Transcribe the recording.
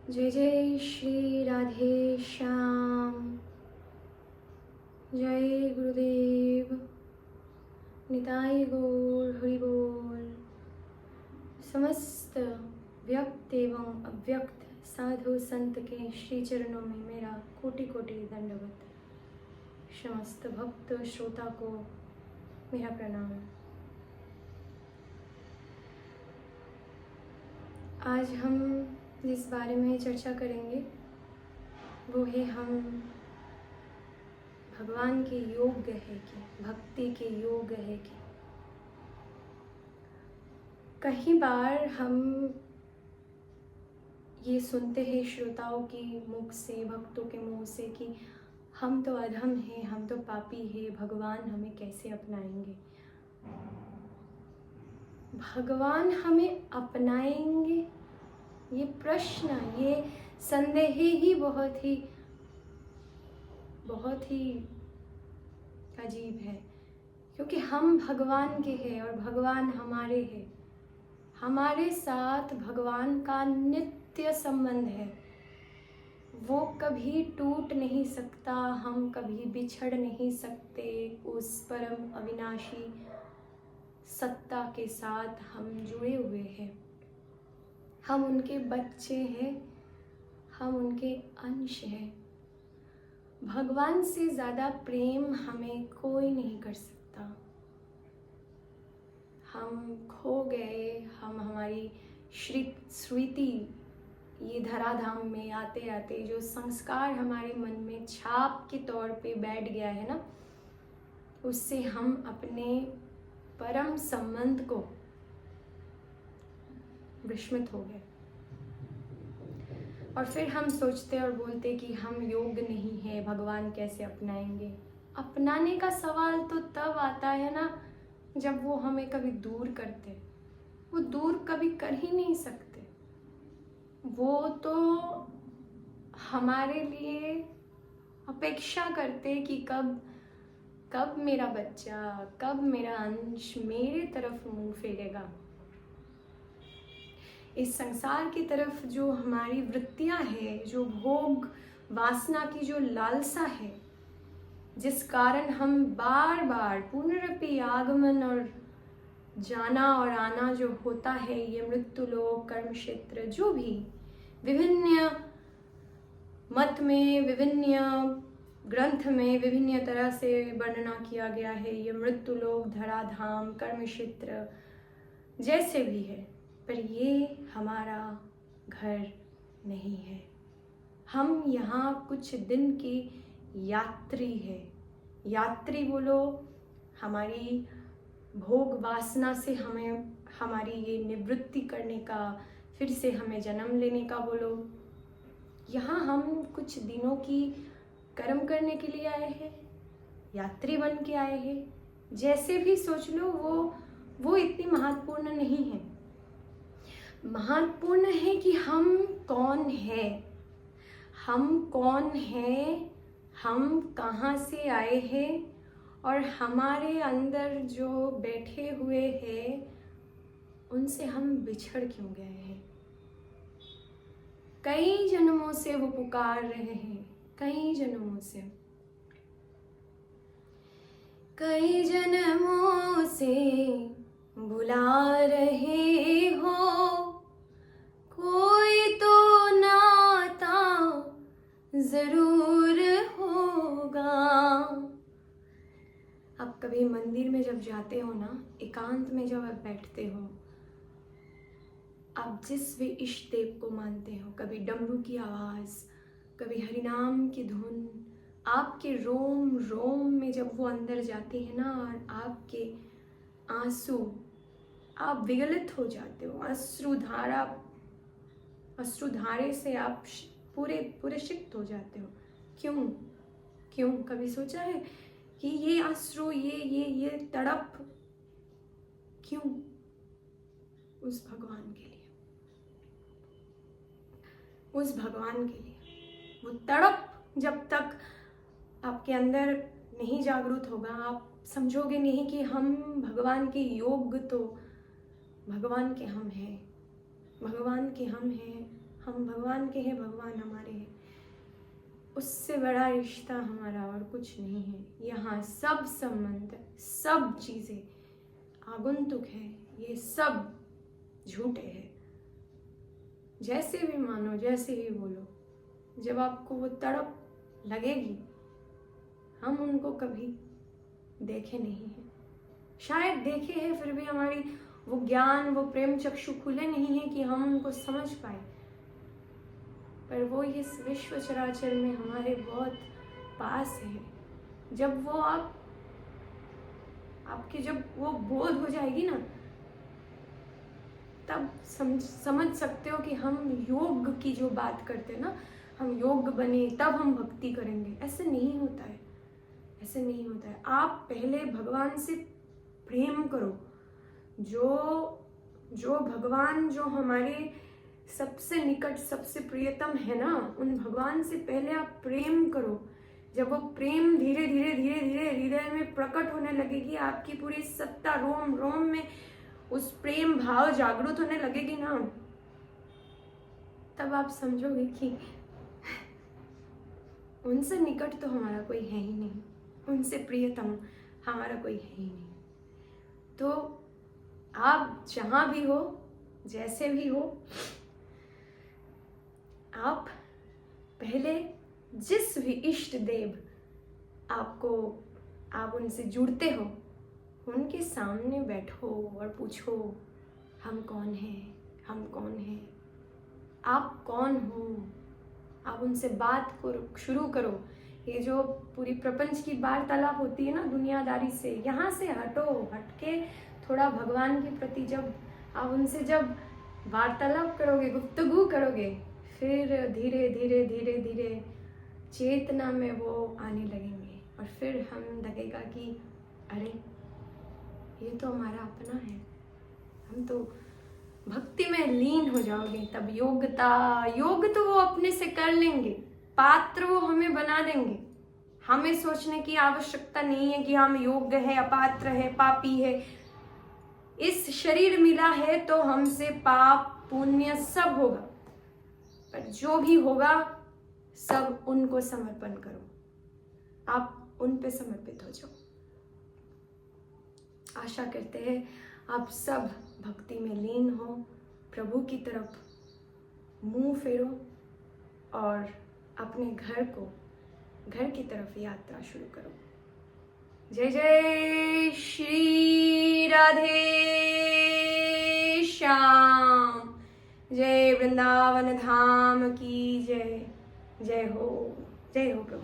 जय जय श्री राधे श्याम। जय गुरुदेव। निताई गौर हरि बोल। समस्त व्यक्त एवं अव्यक्त साधु संत के श्री चरणों में मेरा कोटि कोटि दंडवत। समस्त भक्त श्रोता को मेरा प्रणाम। आज हम जिस बारे में चर्चा करेंगे वो है हम भगवान के योग्य है कि भक्ति के योग्य है कि। कई बार हम ये सुनते हैं श्रोताओं की मुख से, भक्तों के मुंह से कि हम तो अधम हैं, हम तो पापी हैं, भगवान हमें कैसे अपनाएंगे। भगवान हमें अपनाएंगे, ये प्रश्न, ये संदेह ही बहुत ही अजीब है, क्योंकि हम भगवान के हैं और भगवान हमारे हैं। हमारे साथ भगवान का नित्य संबंध है, वो कभी टूट नहीं सकता, हम कभी बिछड़ नहीं सकते। उस परम अविनाशी सत्ता के साथ हम जुड़े हुए हैं। हम उनके बच्चे हैं, हम उनके अंश हैं। भगवान से ज़्यादा प्रेम हमें कोई नहीं कर सकता। हम खो गए, हम हमारी स्मृति, ये धराधाम में आते आते जो संस्कार हमारे मन में छाप के तौर पे बैठ गया है ना, उससे हम अपने परम संबंध को विस्मृत हो गए। और फिर हम सोचते और बोलते कि हम योग्य नहीं है, भगवान कैसे अपनाएंगे। अपनाने का सवाल तो तब आता है ना जब वो हमें कभी दूर करते। वो दूर कभी कर ही नहीं सकते। वो तो हमारे लिए अपेक्षा करते कि कब मेरा बच्चा, कब मेरा अंश मेरे तरफ मुंह फेरेगा। इस संसार की तरफ जो हमारी वृत्तियां है, जो भोग वासना की जो लालसा है, जिस कारण हम बार बार पुनरपि आगमन और जाना और आना जो होता है, ये मृत्यु लोक, कर्म क्षेत्र, जो भी विभिन्न मत में, विभिन्न ग्रंथ में विभिन्न तरह से वर्णना किया गया है, ये मृत्यु लोक, धराधाम, कर्म क्षेत्र जैसे भी है, पर ये हमारा घर नहीं है। हम यहाँ कुछ दिन की यात्री है। यात्री बोलो, हमारी भोग वासना से हमें हमारी ये निवृत्ति करने का, फिर से हमें जन्म लेने का बोलो। यहाँ हम कुछ दिनों की कर्म करने के लिए आए हैं, यात्री बन के आए हैं। जैसे भी सोच लो, वो इतनी महत्वपूर्ण नहीं है। महत्वपूर्ण है कि हम कौन हैं, हम कौन हैं, हम कहाँ से आए हैं और हमारे अंदर जो बैठे हुए हैं उनसे हम बिछड़ क्यों गए हैं। कई जन्मों से वो पुकार रहे हैं, कई जन्मों से, कई जन्मों से बुला रहे हो। कोई तो नाता जरूर होगा। आप कभी मंदिर में जब जाते हो ना, एकांत में जब आप बैठते हो, आप जिस भी इष्ट देव को मानते हो, कभी डमरू की आवाज़, कभी हरिनाम की धुन, आपके रोम रोम में जब वो अंदर जाती है ना, और आपके आंसू, आप विगलित हो जाते हो। अश्रुधारे से आप पूरे सिक्त हो जाते हो। क्यों कभी सोचा है कि ये अश्रु, ये तड़प क्यों? उस भगवान के लिए, उस भगवान के लिए। वो तड़प जब तक आपके अंदर नहीं जागृत होगा, आप समझोगे नहीं कि हम भगवान के योग्य, तो भगवान के हम हैं, भगवान के हम हैं, हम भगवान के हैं, भगवान हमारे हैं। उससे बड़ा रिश्ता हमारा और कुछ नहीं है। यहाँ सब संबंध, सब चीज़ें आगंतुक है, ये सब झूठे हैं। जैसे भी मानो, जैसे भी बोलो, जब आपको वो तड़प लगेगी, हम उनको कभी देखे नहीं हैं। शायद देखे हैं, फिर भी हमारी वो ज्ञान, वो प्रेम चक्षु खुले नहीं है कि हम उनको समझ पाए। पर वो इस विश्व चराचर में हमारे बहुत पास है। जब वो आपकी जब वो बोध हो जाएगी ना, तब समझ सकते हो कि हम योग की जो बात करते हैं ना, हम योग बने तब हम भक्ति करेंगे। ऐसे नहीं होता है, ऐसे नहीं होता है। आप पहले भगवान से प्रेम करो। जो भगवान जो हमारे सबसे निकट, सबसे प्रियतम है ना, उन भगवान से पहले आप प्रेम करो। जब वो प्रेम धीरे धीरे धीरे धीरे हृदय में प्रकट होने लगेगी, आपकी पूरी सत्ता, रोम रोम में उस प्रेम भाव जागृत होने लगेगी ना, तब आप समझोगे कि उनसे निकट तो हमारा कोई है ही नहीं, उनसे प्रियतम हमारा कोई है ही नहीं। तो आप जहाँ भी हो, जैसे भी हो, आप पहले जिस भी इष्ट देव आप उनसे जुड़ते हो, उनके सामने बैठो और पूछो, हम कौन हैं, हम कौन हैं, आप कौन हो। आप उनसे बात शुरू करो। ये जो पूरी प्रपंच की वार्तालाप होती है ना दुनियादारी से, यहाँ से हटो, हटके थोड़ा भगवान के प्रति जब आप उनसे जब वार्तालाप करोगे, गुफ्तगू करोगे, फिर धीरे धीरे धीरे धीरे चेतना में वो आने लगेंगे और फिर हम लगेगा कि अरे ये तो हमारा अपना है। हम तो भक्ति में लीन हो जाओगे। तब योग तो वो अपने से कर लेंगे, पात्र वो हमें बना देंगे। हमें सोचने की आवश्यकता नहीं है कि हम योग्य है, अपात्र है, पापी है। इस शरीर मिला है तो हमसे पाप पुण्य सब होगा, पर जो भी होगा सब उनको समर्पण करो। आप उन पे समर्पित हो जाओ। आशा करते हैं आप सब भक्ति में लीन हो, प्रभु की तरफ मुंह फेरो और अपने घर की तरफ यात्रा शुरू करो। जय जय श्री राधे श्याम, जय वृंदावन धाम की जय। जय हो प्रभु।